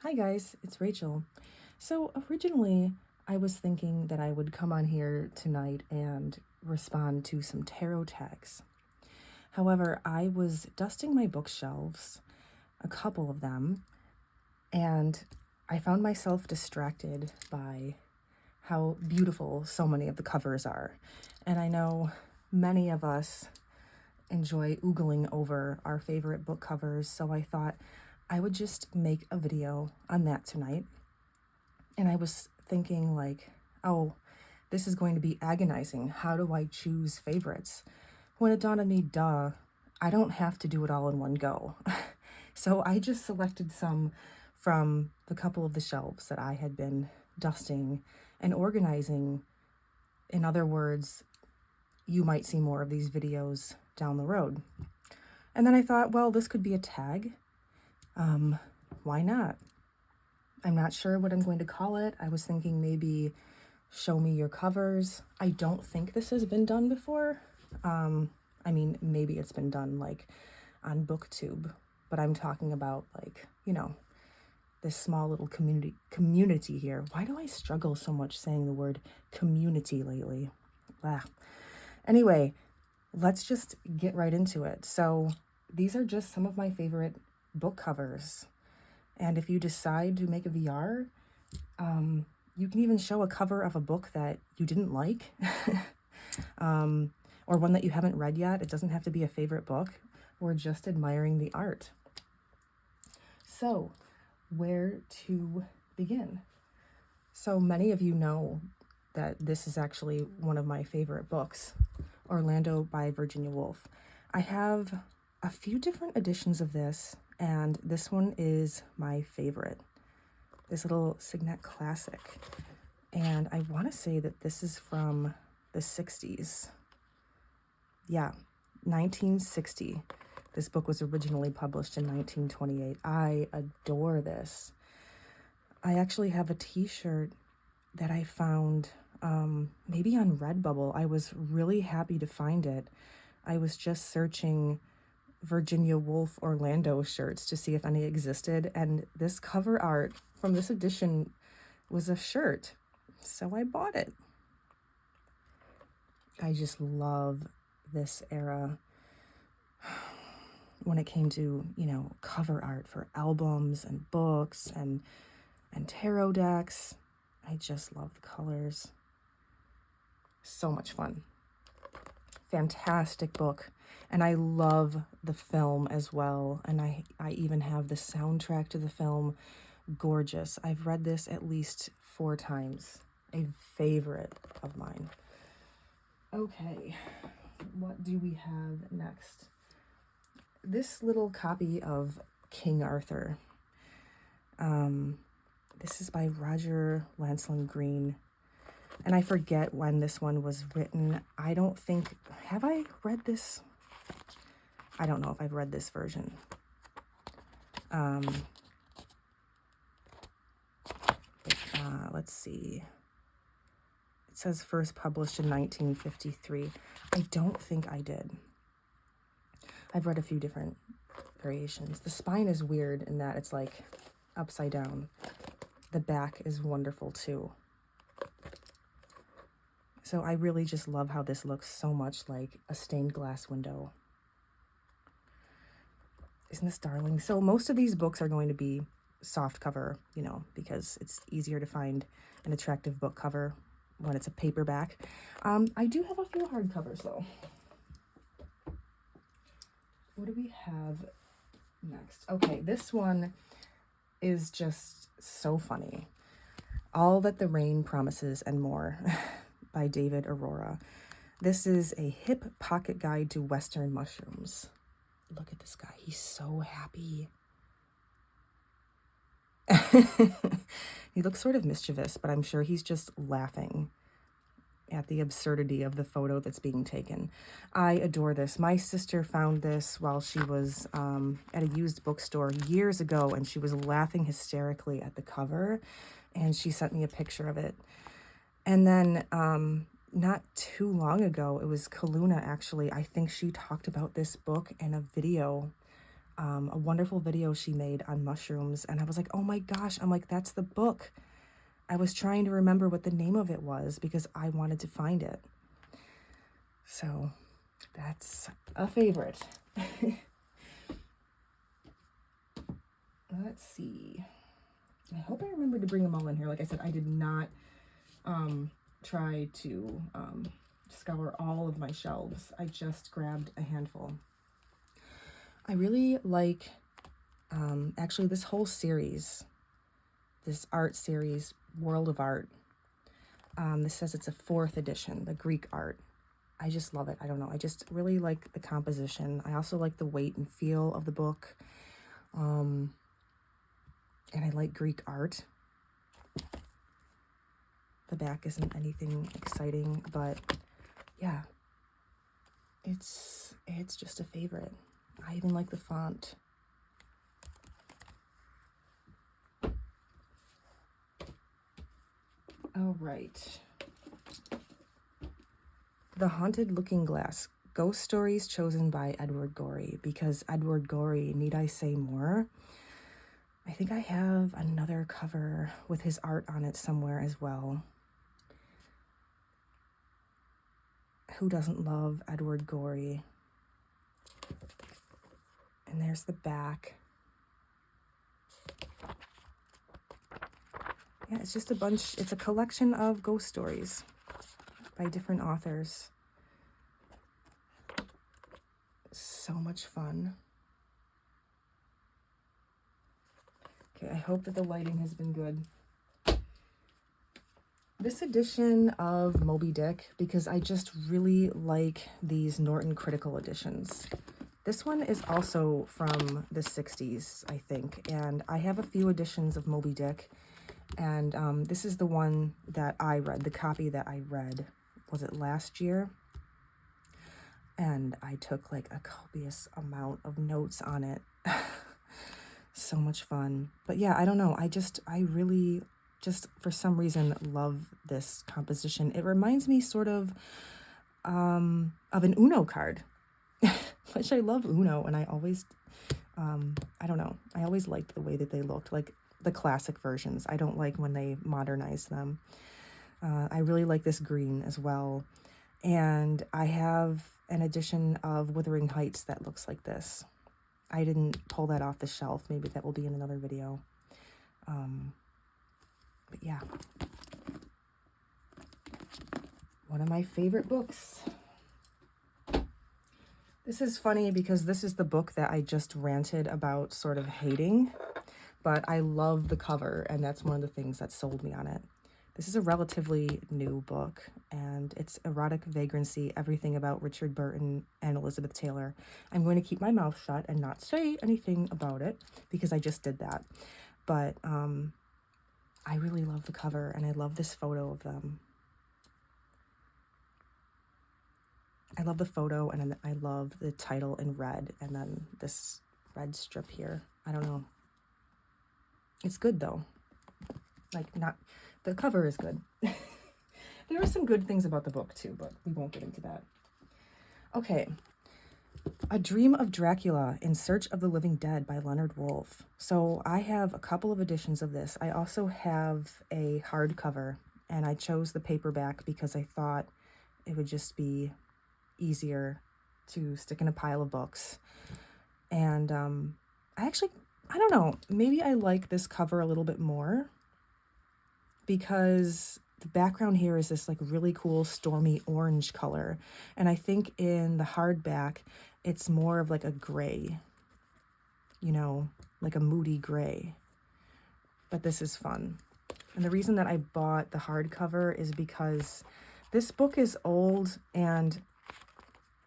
Hi guys, it's Rachel. So originally I was thinking that I would come on here tonight and respond to some tarot tags. However, I was dusting my bookshelves, a couple of them, and I found myself distracted by how beautiful so many of the covers are. And I know many of us enjoy oogling over our favorite book covers, so I thought I would just make a video on that tonight. And I was thinking, like, oh, this is going to be agonizing. How do I choose favorites? When it dawned on me, duh, I don't have to do it all in one go. So I just selected some from the couple of the shelves that I had been dusting and organizing. In other words, you might see more of these videos down the road. And then I thought, well, this could be a tag. Why not? I'm not sure what I'm going to call it. I was thinking maybe show me your covers. I don't think this has been done before. I mean, maybe it's been done like on BookTube, but I'm talking about like, this small little community here. Why do I struggle so much saying the word community lately? Ah. Anyway, let's just get right into it. So these are just some of my favorite book covers. And if you decide to make a VR, you can even show a cover of a book that you didn't like, or one that you haven't read yet. It doesn't have to be a favorite book, or just admiring the art. So, where to begin? So many of you know that this is actually one of my favorite books, Orlando by Virginia Woolf. I have a few different editions of this, and this one is my favorite. This little Signet classic. And I want to say that this is from the 60s. Yeah, 1960. This book was originally published in 1928. I adore this. I actually have a t-shirt that I found maybe on Redbubble. I was really happy to find it. I was just searching Virginia Woolf Orlando shirts to see if any existed, and this cover art from this edition was a shirt, so I bought it. I just love this era when it came to, cover art for albums and books and tarot decks. I just love the colors. So much fun. Fantastic book. And I love the film as well. And I even have the soundtrack to the film. Gorgeous. I've read this at least 4 times. A favorite of mine. Okay, what do we have next? This little copy of King Arthur. This is by Roger Lancelin Green. And I forget when this one was written. I don't think, have I read this? I don't know if I've read this version. Let's see. It says first published in 1953. I don't think I did. I've read a few different variations. The spine is weird in that it's like upside down. The back is wonderful too. So I really just love how this looks so much like a stained glass window. Isn't this darling? So most of these books are going to be soft cover, because it's easier to find an attractive book cover when it's a paperback. I do have a few hardcovers though. What do we have next? Okay, this one is just so funny. All That the Rain Promises and More by David Aurora. This is a hip pocket guide to Western mushrooms. Look at this guy. He's so happy. He looks sort of mischievous, but I'm sure he's just laughing at the absurdity of the photo that's being taken. I adore this. My sister found this while she was at a used bookstore years ago, and she was laughing hysterically at the cover, and she sent me a picture of it. And then not too long ago, it was Kaluna actually, I think she talked about this book in a video a wonderful video she made on mushrooms, and I was like, oh my gosh, I'm like, that's the book. I was trying to remember what the name of it was because I wanted to find it. So that's a favorite. Let's see. I hope I remember to bring them all in here. Like I said, I did not try to scour all of my shelves. I just grabbed a handful. I really like, actually, this whole series, this art series, World of Art. This says it's a 4th edition, the Greek art. I just love it. I don't know. I just really like the composition. I also like the weight and feel of the book. And I like Greek art. The back isn't anything exciting, but yeah, it's just a favorite. I even like the font. All right. The Haunted Looking Glass, Ghost Stories chosen by Edward Gorey, because Edward Gorey, need I say more? I think I have another cover with his art on it somewhere as well. Who doesn't love Edward Gorey? And there's the back. Yeah, it's just a bunch, it's a collection of ghost stories by different authors. So much fun. Okay, I hope that the lighting has been good. This edition of Moby Dick, because I just really like these Norton Critical editions. This one is also from the 60s, I think, and I have a few editions of Moby Dick, and this is the one that I read, the copy that I read, was it last year? And I took like a copious amount of notes on it. So much fun. But yeah, I don't know, I really just for some reason love this composition. It reminds me sort of an Uno card, which I love Uno, and I always, I don't know, I always liked the way that they looked, like the classic versions. I don't like when they modernize them. I really like this green as well. And I have an edition of Wuthering Heights that looks like this. I didn't pull that off the shelf. Maybe that will be in another video. But yeah, one of my favorite books. This is funny because this is the book that I just ranted about sort of hating, but I love the cover, and that's one of the things that sold me on it. This is a relatively new book, and it's Erotic Vagrancy, Everything About Richard Burton and Elizabeth Taylor. I'm going to keep my mouth shut and not say anything about it because I just did that. But I really love the cover, and I love this photo of them. I love the photo, and then I love the title in red, and then this red strip here. I don't know. It's good, though. Like, not... The cover is good. There are some good things about the book, too, but we won't get into that. Okay. A Dream of Dracula, In Search of the Living Dead by Leonard Woolf. So I have a couple of editions of this. I also have a hardcover, and I chose the paperback because I thought it would just be easier to stick in a pile of books. And I don't know, maybe I like this cover a little bit more because the background here is this like really cool stormy orange color. And I think in the hardback, it's more of like a gray, you know, like a moody gray. But this is fun. And the reason that I bought the hardcover is because this book is old, and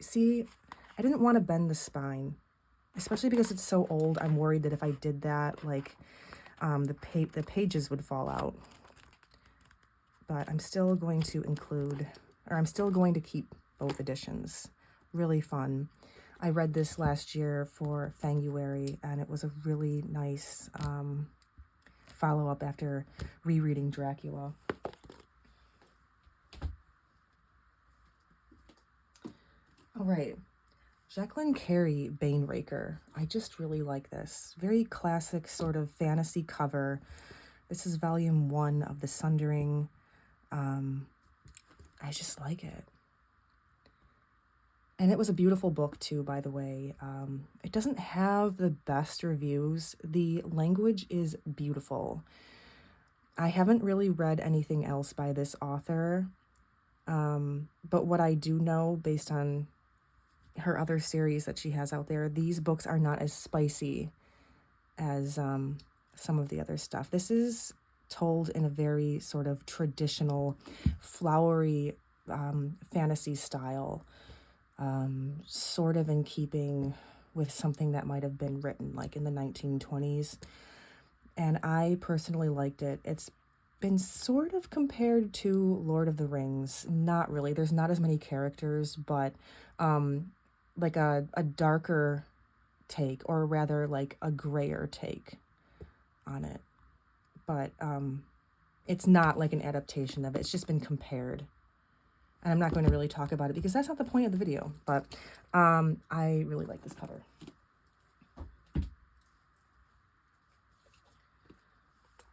see, I didn't want to bend the spine, especially because it's so old. I'm worried that if I did that, like the pages would fall out. But I'm still going to include, or I'm still going to keep both editions. Really fun. I read this last year for Fanguary, and it was a really nice follow-up after rereading Dracula. All right. Jacqueline Carey, Baneraker. I just really like this. Very classic sort of fantasy cover. This is volume 1 of The Sundering. I just like it. And it was a beautiful book too, by the way. It doesn't have the best reviews. The language is beautiful. I haven't really read anything else by this author. But what I do know, based on her other series that she has out there, these books are not as spicy as some of the other stuff. This is told in a very sort of traditional, flowery fantasy style, sort of in keeping with something that might have been written like in the 1920s. And I personally liked it. It's been sort of compared to Lord of the Rings. Not really. There's not as many characters, but like a darker take, or rather like a grayer take on it. But it's not like an adaptation of it. It's just been compared. And I'm not going to really talk about it because that's not the point of the video. But I really like this cover.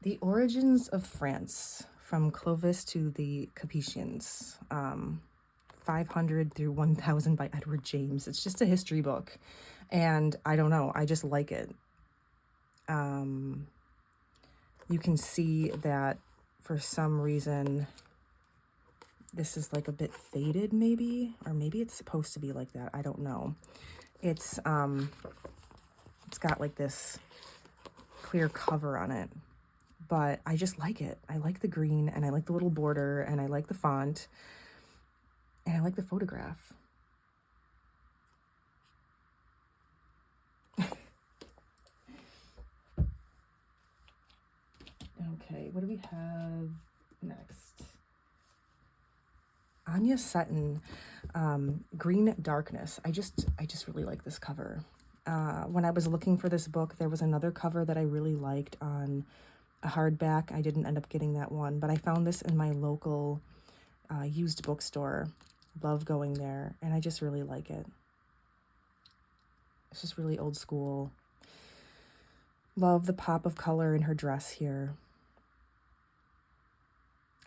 The Origins of France, from Clovis to the Capetians. 500 through 1000 by Edward James. It's just a history book. And I don't know, I just like it. You can see that for some reason this is like a bit faded maybe, or maybe it's supposed to be like that. I don't know. It's got like this clear cover on it, but I just like it. I like the green, and I like the little border, and I like the font, and I like the photograph. Okay, what do we have next? Anya Seton, Green Darkness. I just really like this cover. When I was looking for this book, there was another cover that I really liked on a hardback. I didn't end up getting that one, but I found this in my local used bookstore. Love going there, and I just really like it. It's just really old school. Love the pop of color in her dress here.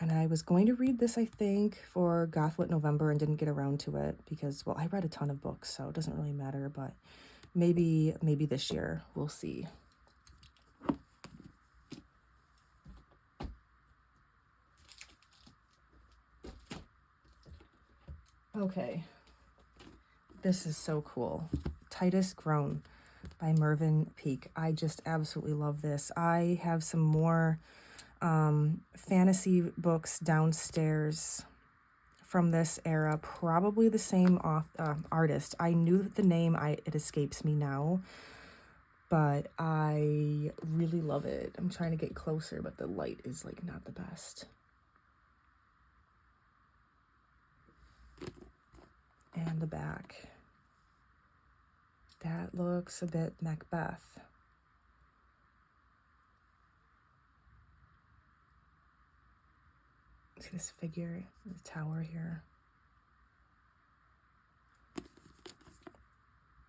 And I was going to read this, I think, for Gothlit November and didn't get around to it because, well, I read a ton of books, so it doesn't really matter, but maybe this year. We'll see. Okay. This is so cool. Titus Grown by Mervyn Peake. I just absolutely love this. I have some more fantasy books downstairs from this era, probably the same artist. I knew the name, it escapes me now, but I really love it. I'm trying to get closer, but the light is like not the best. And the back. That looks a bit Macbeth. See this figure, the tower here.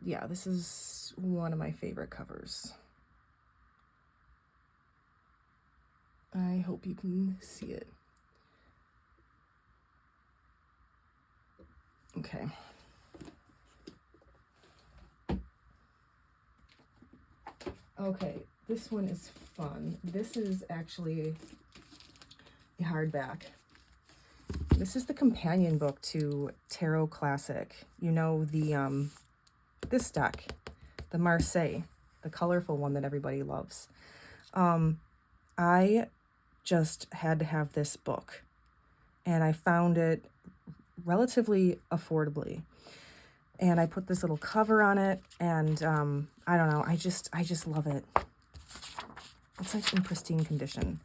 Yeah, this is one of my favorite covers. I hope you can see it. Okay. Okay, this one is fun. This is actually a hardback. This is the companion book to Tarot Classic. You know, the this deck, the Marseille, the colorful one that everybody loves. I just had to have this book, and I found it relatively affordably. And I put this little cover on it, and I don't know, I just love it. It's like in pristine condition.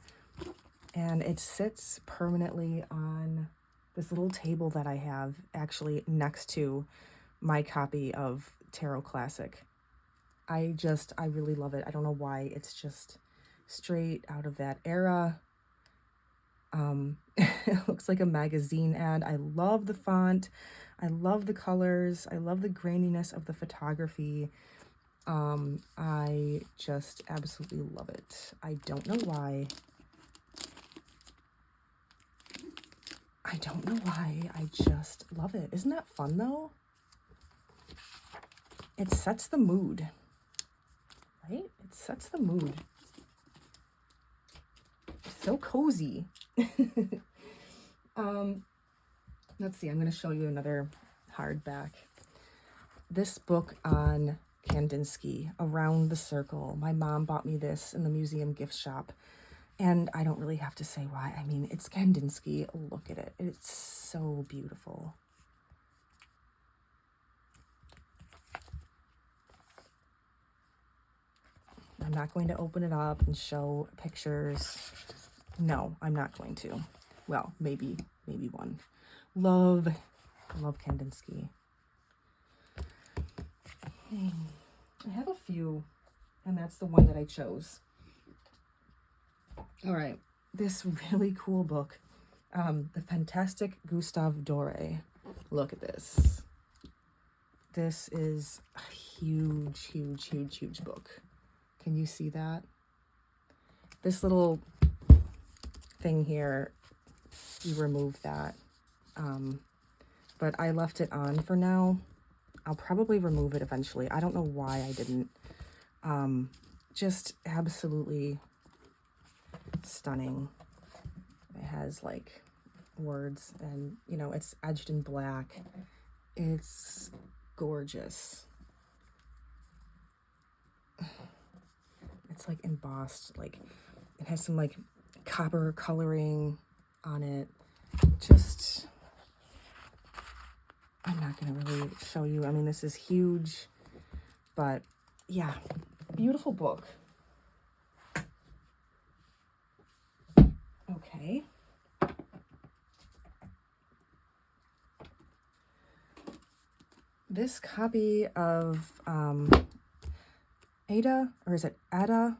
And it sits permanently on this little table that I have actually next to my copy of Tarot Classic. I really love it. I don't know why. It's just straight out of that era. It looks like a magazine ad. I love the font. I love the colors. I love the graininess of the photography. I just absolutely love it. I don't know why. I don't know why. I just love it. Isn't that fun though? It sets the mood, right? It sets the mood. So cozy. Let's see, I'm going to show you another hardback. This book on Kandinsky, Around the Circle. My mom bought me this in the museum gift shop, and I don't really have to say why. I mean, it's Kandinsky. Look at it. It's so beautiful. I'm not going to open it up and show pictures. No, I'm not going to. Well, maybe one. Love Kandinsky. I have a few, and that's the one that I chose. All right, this really cool book, The Fantastic Gustave Doré. Look at this. This is a huge, huge, huge, huge book. Can you see that? This little thing here, you remove that. But I left it on for now. I'll probably remove it eventually. I don't know why I didn't. Just absolutely stunning. It has like words and, you know, it's edged in black. It's gorgeous. It's like embossed, like it has some like copper coloring on it. Just, I'm not going to really show you. I mean, this is huge, but yeah, beautiful book. Okay. This copy of Ada, or is it Ada?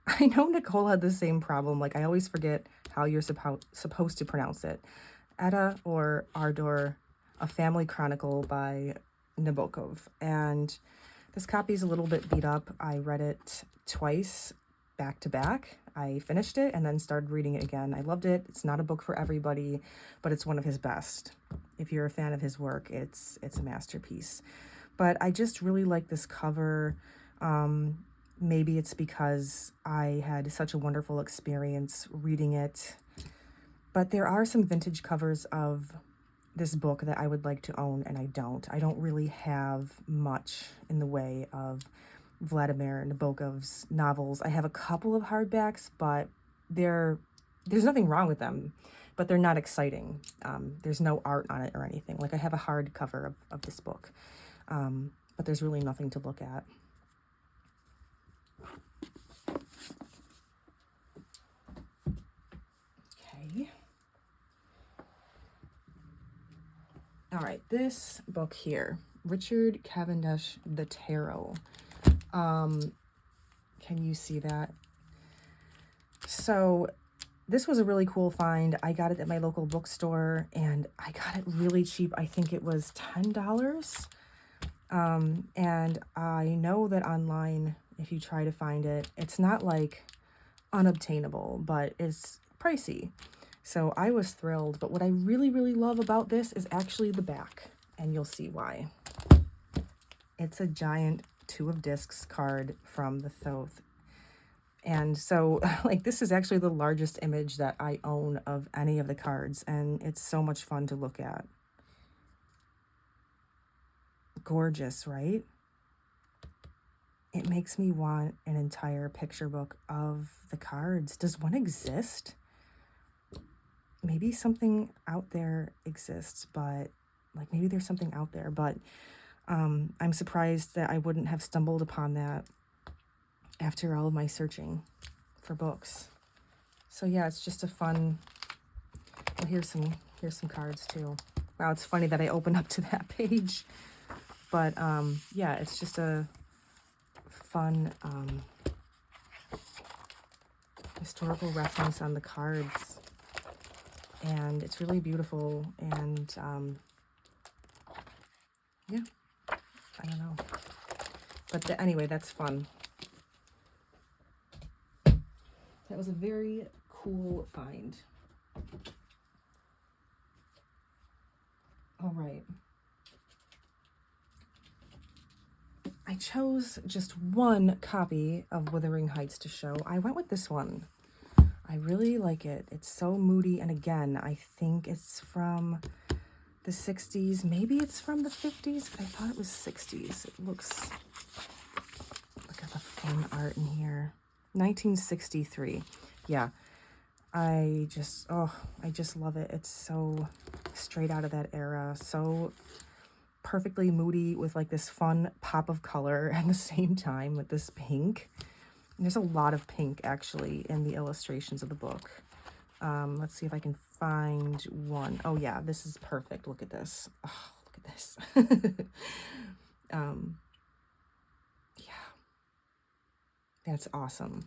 I know Nicole had the same problem. Like, I always forget how you're supposed to pronounce it. Ada or Ardor, A Family Chronicle by Nabokov. And this copy is a little bit beat up. I read it twice, back to back. I finished it and then started reading it again. I loved it. It's not a book for everybody, but it's one of his best. If you're a fan of his work, it's a masterpiece. But I just really like this cover. Maybe it's because I had such a wonderful experience reading it. But there are some vintage covers of this book that I would like to own, and I don't. I don't really have much in the way of Vladimir Nabokov's novels. I have a couple of hardbacks, but there's nothing wrong with them, but they're not exciting. There's no art on it or anything. Like, I have a hardcover of this book, but there's really nothing to look at. Okay. All right, this book here, Richard Cavendish, The Tarot. Can you see that? So this was a really cool find. I got it at my local bookstore and I got it really cheap. I think it was $10. And I know that online, if you try to find it, it's not like unobtainable, but it's pricey. So I was thrilled. But what I really, really love about this is actually the back, and you'll see why. It's a giant Two of Discs card from the Thoth. And so, like, this is actually the largest image that I own of any of the cards, and it's so much fun to look at. Gorgeous, right? It makes me want an entire picture book of the cards. Does one exist? Maybe something out there exists, but like maybe there's something out there, but I'm surprised that I wouldn't have stumbled upon that after all of my searching for books. So yeah, it's just a fun, well, here's some cards too. Wow, it's funny that I opened up to that page. But yeah, it's just a fun historical reference on the cards. and it's really beautiful, and yeah, I don't know. But anyway, that's fun. That was a very cool find. All right. I chose just one copy of Wuthering Heights to show. I went with this one. I really like it. It's so moody, and again, I think it's from the 60s. Maybe it's from the 50s, but I thought it was 60s. It looks... Look at the fun art in here. 1963. Yeah. I just love it. It's so straight out of that era. So perfectly moody with like this fun pop of color at the same time with this pink. And there's a lot of pink actually in the illustrations of the book. Let's see if I can find one. Oh yeah, this is perfect. Look at this. Oh, look at this. Yeah, that's awesome.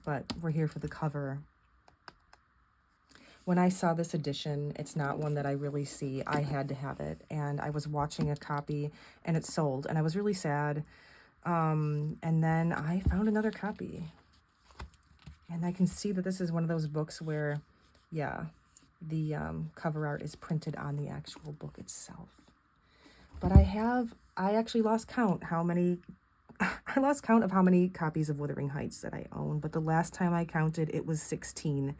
But we're here for the cover. When I saw this edition, it's not one that I really see. I had to have it, and I was watching a copy, and it sold, and I was really sad. And then I found another copy, and I can see that this is one of those books where, yeah, the cover art is printed on the actual book itself. But I actually lost count how many, I lost count of how many copies of Wuthering Heights that I own, but the last time I counted, it was 16.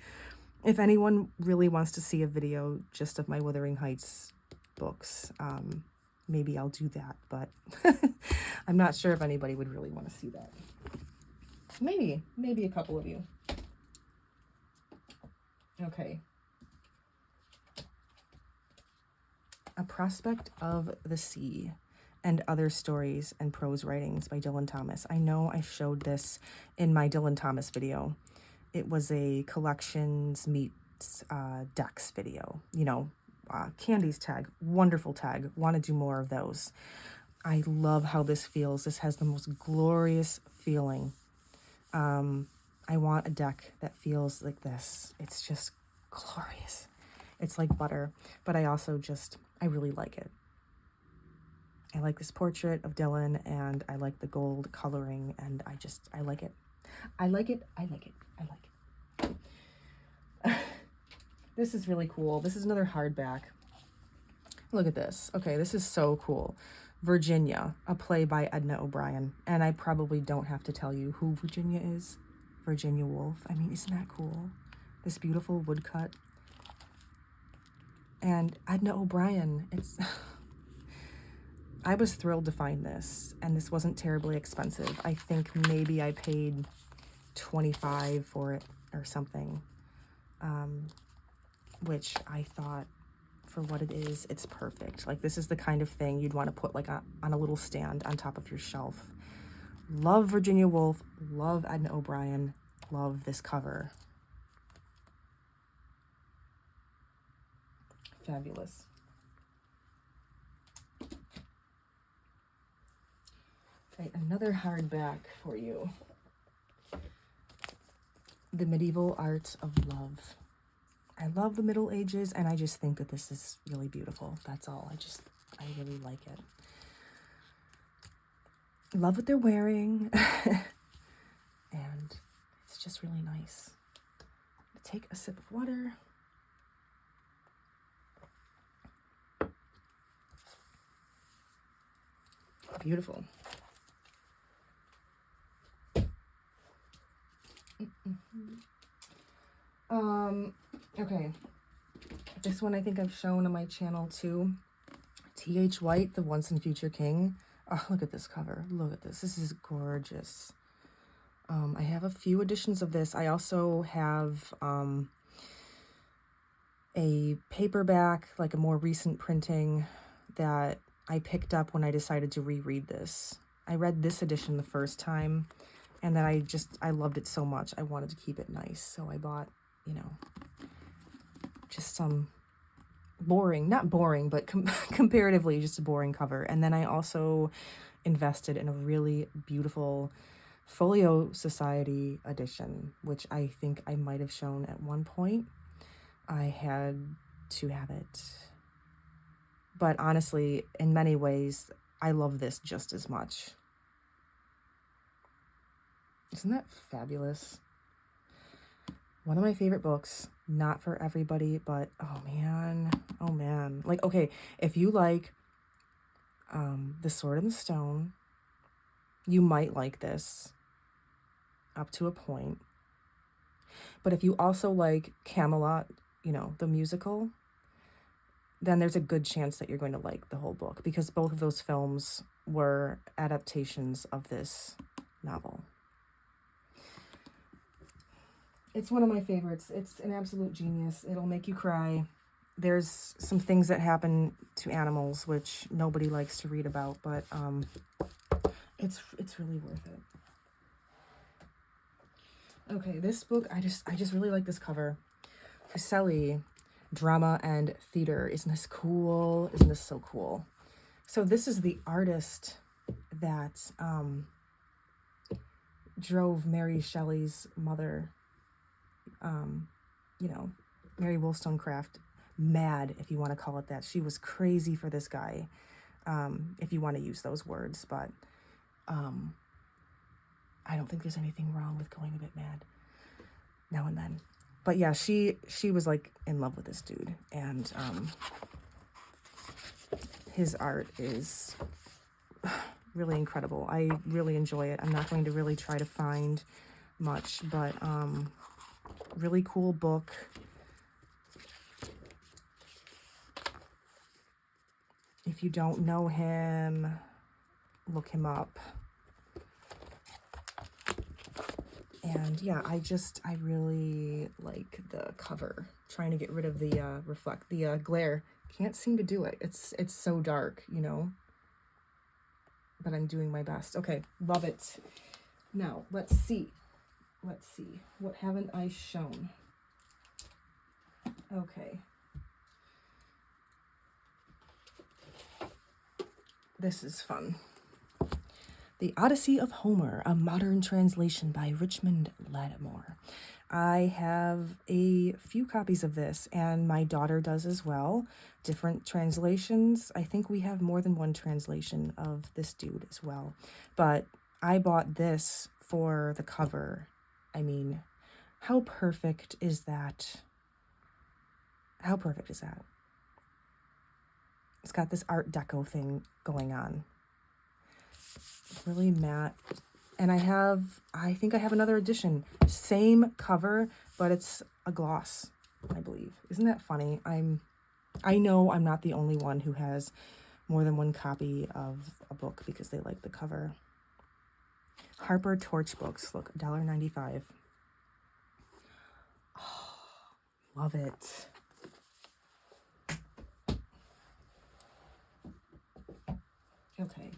If anyone really wants to see a video just of my Wuthering Heights books, maybe I'll do that, but I'm not sure if anybody would really want to see that. Maybe a couple of you. Okay. A Prospect of the Sea and Other Stories and Prose Writings by Dylan Thomas. I know I showed this in my Dylan Thomas video. It was a collections meets decks video. You know, Candy's tag, wonderful tag. Want to do more of those. I love how this feels. This has the most glorious feeling. I want a deck that feels like this. It's just glorious. It's like butter, but I really like it. I like this portrait of Dylan, and I like the gold coloring, and I like it. I like it. This is really cool. This is another hardback. Look at this. Okay, this is so cool. Virginia, a play by Edna O'Brien. And I probably don't have to tell you who Virginia is. Virginia Woolf. I mean, isn't that cool? This beautiful woodcut. And Edna O'Brien, I was thrilled to find this, and this wasn't terribly expensive. I think maybe I paid $25 for it or something, which I thought, for what it is, it's perfect. Like, this is the kind of thing you'd want to put like on a little stand on top of your shelf. Love Virginia Woolf, love Edna O'Brien, love this cover. Fabulous. Okay, another hardback for you. The Medieval Art of Love. I love the Middle Ages, and I just think that this is really beautiful. That's all. I really like it. Love what they're wearing. And it's just really nice. Take a sip of water. Beautiful. Okay. This one I think I've shown on my channel too. T.H. White, The Once and Future King. Oh, look at this cover. Look at this. This is gorgeous. I have a few editions of this. I also have a paperback, like a more recent printing that I picked up when I decided to reread this. I read this edition the first time, and then I loved it so much. I wanted to keep it nice, so I bought, you know, just some boring, not boring, but comparatively just a boring cover. And then I also invested in a really beautiful Folio Society edition, which I think I might have shown at one point. I had to have it. But honestly, in many ways, I love this just as much. Isn't that fabulous? One of my favorite books, not for everybody, but oh man. Like, okay, if you like The Sword and the Stone, you might like this up to a point. But if you also like Camelot, the musical, then there's a good chance that you're going to like the whole book, because both of those films were adaptations of this novel. It's one of my favorites. It's an absolute genius. It'll make you cry. There's some things that happen to animals which nobody likes to read about, but it's really worth it. Okay, this book, I just really like this cover. Fuseli, Drama and Theater. Isn't this cool? Isn't this so cool? So this is the artist that drove Mary Shelley's mother, Mary Wollstonecraft, mad, if you want to call it that. She was crazy for this guy, if you want to use those words, but I don't think there's anything wrong with going a bit mad now and then. But yeah, she was like in love with this dude, and his art is really incredible. I really enjoy it. I'm not going to really try to find much, but really cool book. If you don't know him, look him up. And yeah, I really like the cover. Trying to get rid of the glare. Can't seem to do it. It's so dark, but I'm doing my best. Okay, love it. Now, let's see. What haven't I shown? Okay. This is fun. The Odyssey of Homer, a modern translation by Richmond Lattimore. I have a few copies of this, and my daughter does as well. Different translations. I think we have more than one translation of this dude as well. But I bought this for the cover. I mean, how perfect is that? How perfect is that? It's got this Art Deco thing going on. Really matte. And I think I have another edition. Same cover, but it's a gloss, I believe. Isn't that funny? I know I'm not the only one who has more than one copy of a book because they like the cover. Harper Torch books. Look, $1.95. Oh, love it. Okay.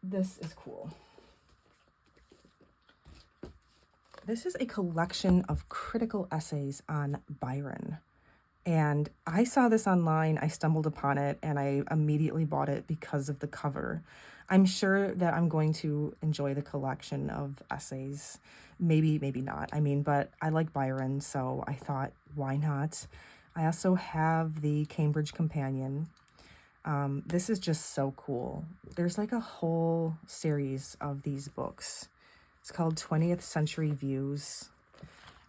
This is cool. This is a collection of critical essays on Byron. And I saw this online, I stumbled upon it, and I immediately bought it because of the cover. I'm sure that I'm going to enjoy the collection of essays. Maybe not. But I like Byron, so I thought, why not? I also have the Cambridge Companion. This is just so cool. There's like a whole series of these books. It's called 20th Century Views.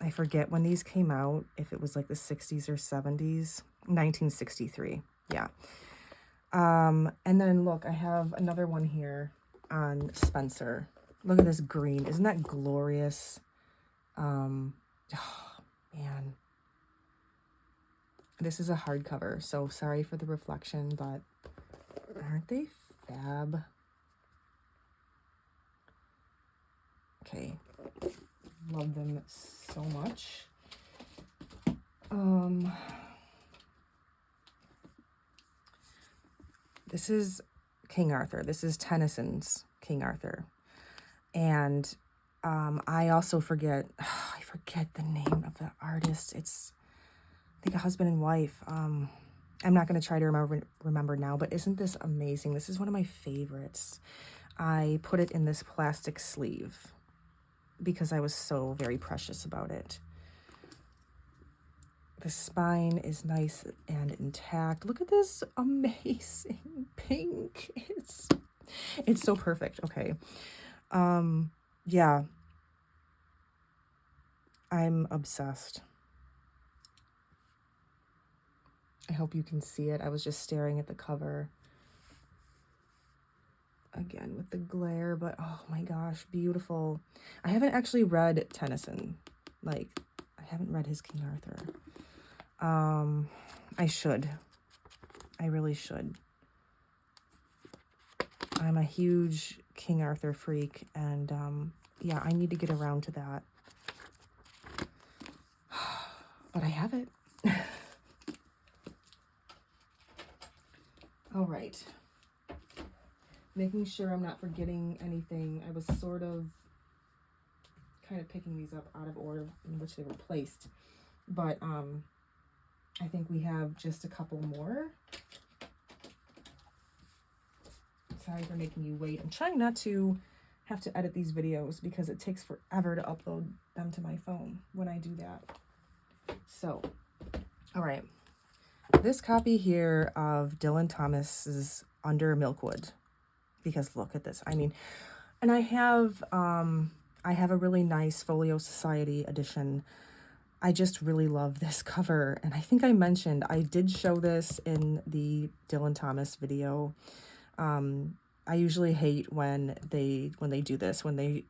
I forget when these came out, if it was like the 60s or 70s. 1963, yeah. And then look, I have another one here on Spenser. Look at this green. Isn't that glorious? Oh, man. This is a hardcover, so sorry for the reflection, but aren't they fab? Okay, love them so much. This is King Arthur. This is Tennyson's King Arthur. And I also forget the name of the artist. It's, I think, a husband and wife. I'm not going to try to remember now, but isn't this amazing? This is one of my favorites. I put it in this plastic sleeve because I was so very precious about it. The spine is nice and intact. Look at this amazing pink. It's so perfect. Okay. Yeah. I'm obsessed. I hope you can see it. I was just staring at the cover again with the glare, but oh my gosh, beautiful. I haven't actually read Tennyson. Like, I haven't read his King Arthur. I should. I really should. I'm a huge King Arthur freak, and yeah, I need to get around to that. But I have it. All right. Making sure I'm not forgetting anything. I was sort of kind of picking these up out of order in which they were placed. But I think we have just a couple more. Sorry for making you wait. I'm trying not to have to edit these videos because it takes forever to upload them to my phone when I do that. So, all right. This copy here of Dylan Thomas's Under Milkwood, because look at this. I mean, and I have a really nice Folio Society edition. I just really love this cover, and I think I mentioned I did show this in the Dylan Thomas video. I usually hate when they do this, when they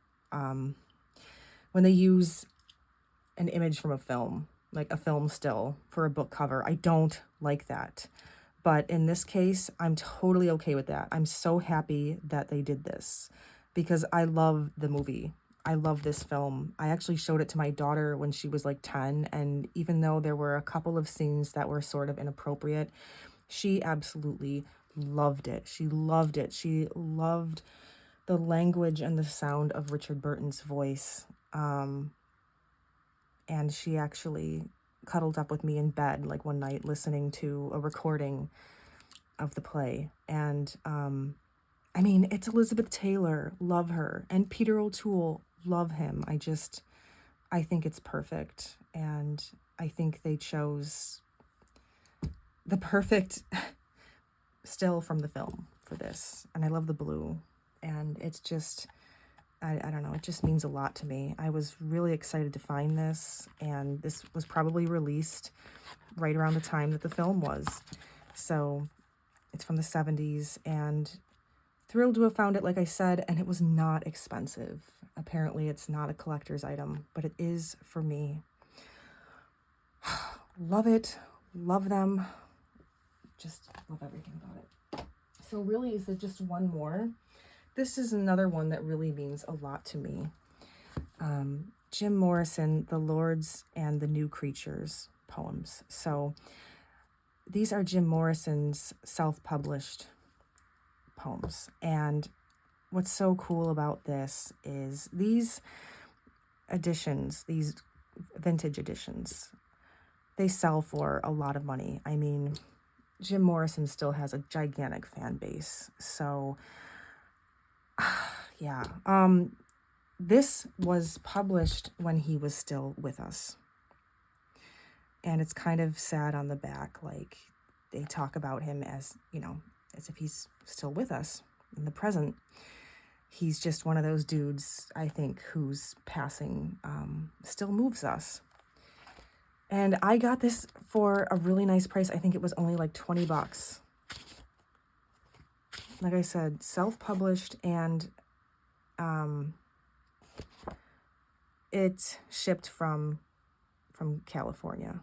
use an image from a film, like a film still for a book cover. I don't like that. But in this case, I'm totally okay with that. I'm so happy that they did this because I love the movie. I love this film. I actually showed it to my daughter when she was like 10, and even though there were a couple of scenes that were sort of inappropriate, she absolutely loved it. She loved it. She loved the language and the sound of Richard Burton's voice. And she actually cuddled up with me in bed like one night listening to a recording of the play. And I mean, it's Elizabeth Taylor, love her, and Peter O'Toole, love him. I think it's perfect, and I think they chose the perfect still from the film for this. And I love the blue, and it's just, I don't know, it just means a lot to me. I was really excited to find this, and this was probably released right around the time that the film was. So it's from the 70s, and thrilled to have found it, like I said, and it was not expensive. Apparently it's not a collector's item, but it is for me. Love it, love them, just love everything about it. So really, is there just one more? This is another one that really means a lot to me. Jim Morrison, The Lords and the New Creatures poems. So these are Jim Morrison's self-published poems. And what's so cool about this is these editions, these vintage editions, they sell for a lot of money. I mean, Jim Morrison still has a gigantic fan base. So yeah, this was published when he was still with us. And it's kind of sad on the back, like they talk about him as, you know, as if he's still with us in the present. He's just one of those dudes, I think, whose passing still moves us. And I got this for a really nice price. I think it was only like 20 bucks. Like I said, self-published, and it shipped from California.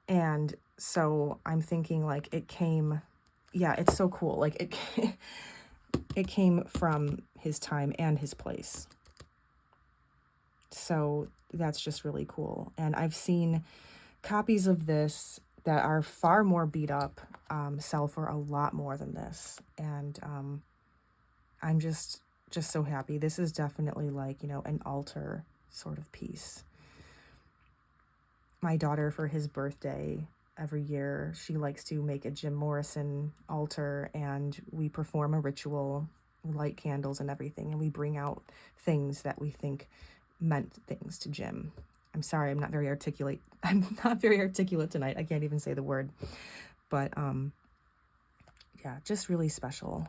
And so I'm thinking like it came, yeah, it's so cool. Like it came from his time and his place. So that's just really cool. And I've seen copies of this that are far more beat up sell for a lot more than this. And I'm just so happy. This is definitely like, you know, an altar sort of piece. My daughter, for his birthday every year, she likes to make a Jim Morrison altar, and we perform a ritual, light candles and everything, and we bring out things that we think meant things to Jim. I'm sorry, I'm not very articulate. I'm not very articulate tonight. I can't even say the word. But yeah, just really special.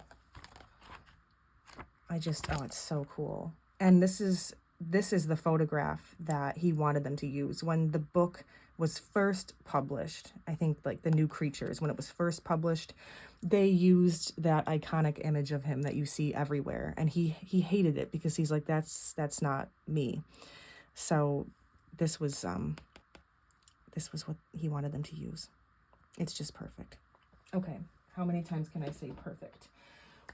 Oh, it's so cool. And this is the photograph that he wanted them to use when the book was first published. I think like The New Creatures, when it was first published, they used that iconic image of him that you see everywhere, and he hated it because he's like, that's not me. So this was what he wanted them to use. It's just perfect. Okay, how many times can I say perfect?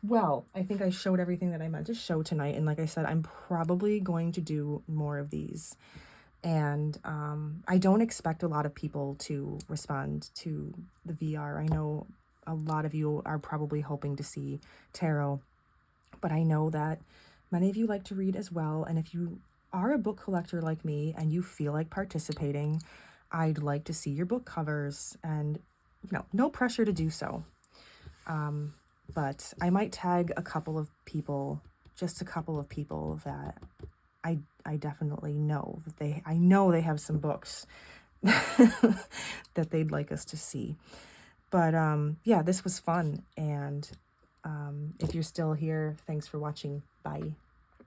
Well, I think I showed everything that I meant to show tonight. And like I said, I'm probably going to do more of these. And I don't expect a lot of people to respond to the VR. I know a lot of you are probably hoping to see tarot. But I know that many of you like to read as well. And if you are a book collector like me and you feel like participating, I'd like to see your book covers. And, no pressure to do so. But I might tag a couple of people, just a couple of people that I definitely know that I know they have some books that they'd like us to see. But yeah, this was fun. And if you're still here, thanks for watching. Bye.